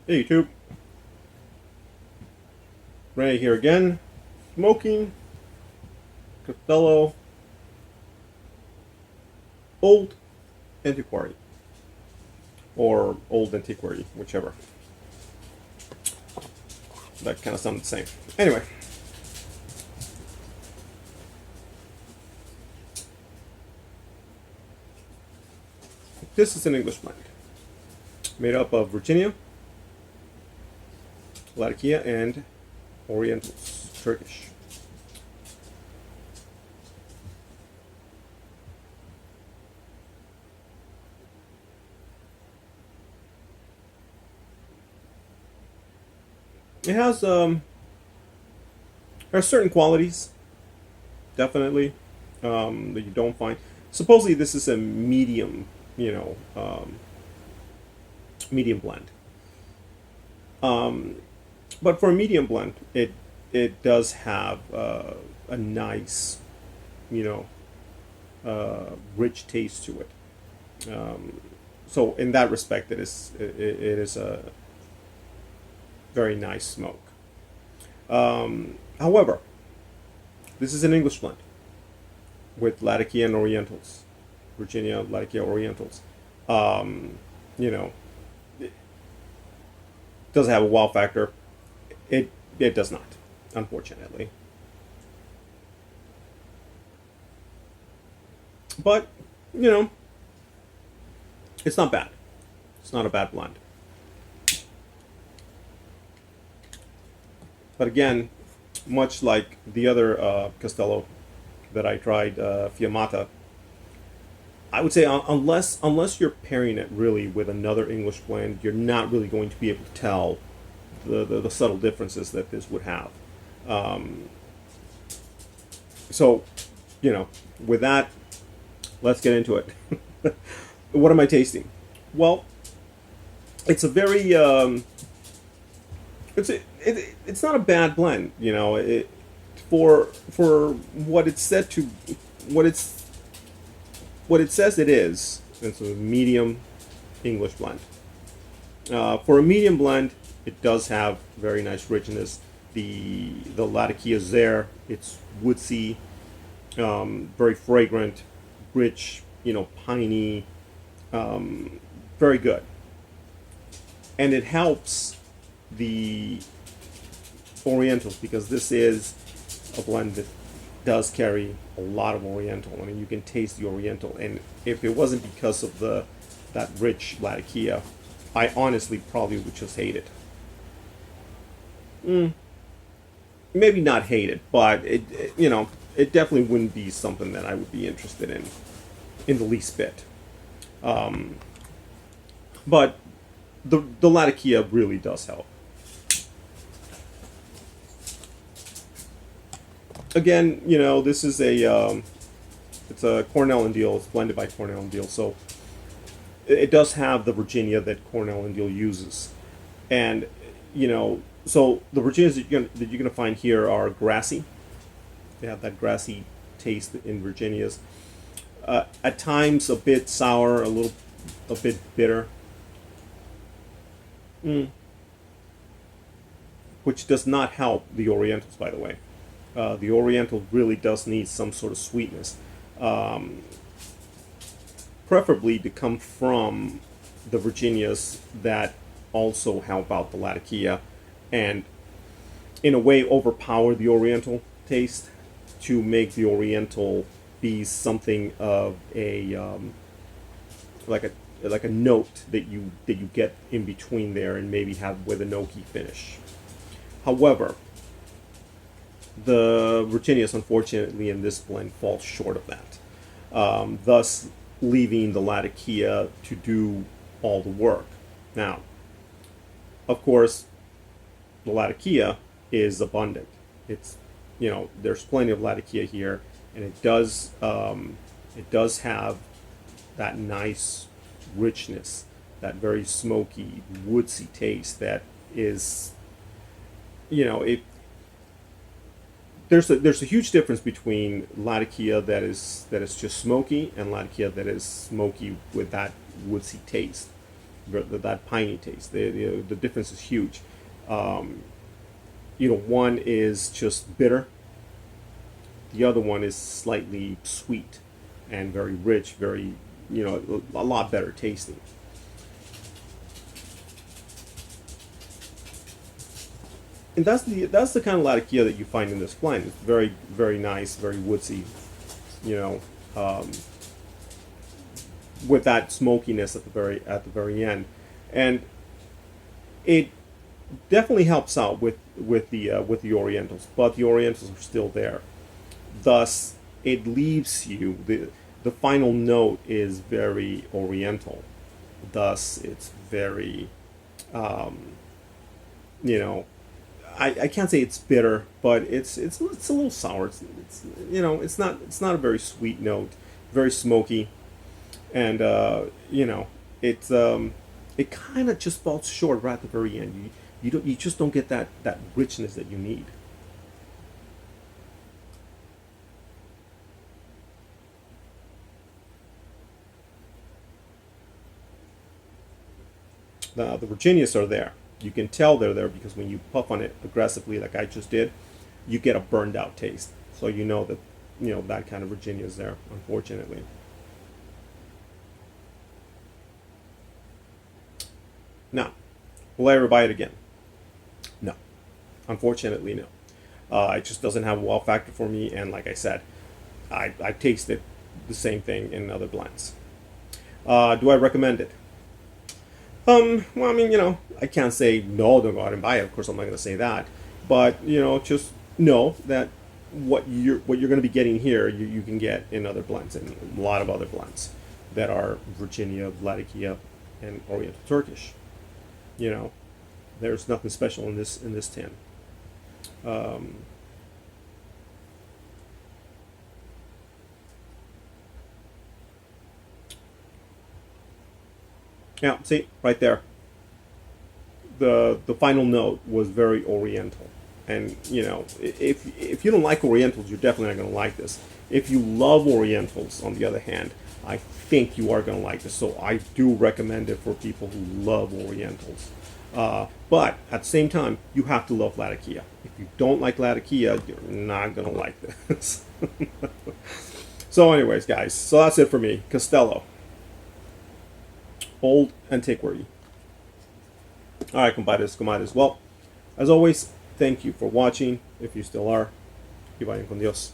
Hey YouTube, Ray here again, smoking Castello Old Antiquari, or Old Antiquari, whichever. That kind of sounds the same. Anyway, this is an English blend made up of Virginia, Latakia, and Orientals, Turkish. It has there are certain qualities, definitely, that you don't find. Supposedly, this is a medium, medium blend. But for a medium blend, it does have a nice, you know, rich taste to it. So in that respect, it is a very nice smoke. However, this is an English blend with Latakia and Orientals, Virginia Latakia Orientals. Um, you know, it does have a wow factor. It does not, unfortunately. But you know, it's not bad. It's not a bad blend. But again, much like the other Castello that I tried, Fiammata, I would say unless you're pairing it really with another English blend, you're not really going to be able to tell the subtle differences that this would have. Um, so, with that, let's get into it. What am I tasting? Well, it's a very it's not a bad blend. For what it's said to what it's what it says it is. It's a medium English blend. For a medium blend, it does have very nice richness. The Latakia is there. It's woodsy, very fragrant, rich, piney, very good. And it helps the Orientals because this is a blend that does carry a lot of Oriental. I mean, you can taste the Oriental, and if it wasn't because of the that rich Latakia, I honestly probably would just hate it. Mm, maybe not hate it, but it definitely wouldn't be something that I would be interested in the least bit. Um, but the Latakia really does help. Again, this is it's a Cornell and Deal. It's blended by Cornell and Deal, so it does have the Virginia that Cornell and Deal uses, and so the Virginias that you're gonna find here are grassy. They have that grassy taste in Virginias. At times, a bit sour, a bit bitter, mm, which does not help the Orientals, by the way. The Oriental really does need some sort of sweetness, um, preferably to come from the Virginias that also help out the Latakia and, in a way, overpower the Oriental taste to make the Oriental be something of a like a like a note that you get in between there and maybe have with a noki finish. However, the Virginias, unfortunately, in this blend falls short of that, thus leaving the Latakia to do all the work. Now, of course, the Latakia is abundant. It's there's plenty of Latakia here, and it does have that nice richness, that very smoky, woodsy taste that is it there's a huge difference between Latakia that is just smoky and Latakia that is smoky with that woodsy taste. that piney taste. The difference is huge. One is just bitter. The other one is slightly sweet and very rich, very, a lot better tasting. And that's the kind of Latakia that you find in this blend. It's very, very nice, very woodsy, you know, um, with that smokiness at the very end, and it definitely helps out with the Orientals, but the Orientals are still there. Thus, it leaves you the final note is very Oriental. Thus, it's very, um, you know, I can't say it's bitter, but it's a little sour. It's not a very sweet note, very smoky, and it kind of just falls short right at the very end. You just don't get that richness that you need. The Virginias are there. You can tell they're there because when you puff on it aggressively, like I just did, you get a burned out taste. So you know that that kind of Virginia is there. Unfortunately, now will I ever buy it again? No, unfortunately, no. It just doesn't have a wow factor for me, and like I said, I tasted the same thing in other blends. Do I recommend it? Well, I mean, I can't say no, don't go out and buy it. Of course, I'm not going to say that, but just know that what you're going to be getting here, you can get in other blends, and a lot of other blends that are Virginia, Latakia, and Oriental Turkish. You know, there's nothing special in this tin. Um, yeah, see right there. The final note was very Oriental, and if you don't like Orientals, you're definitely not going to like this. If you love Orientals, on the other hand, I think you are going to like this. So I do recommend it for people who love Orientals. But at the same time, you have to love Latakia. If you don't like Latakia, you're not going to like this. So anyways, guys, so that's it for me. Castello. Old Antiquari. All right, compadres, comadres. Well, as always, thank you for watching. If you still are, y vayan con Dios.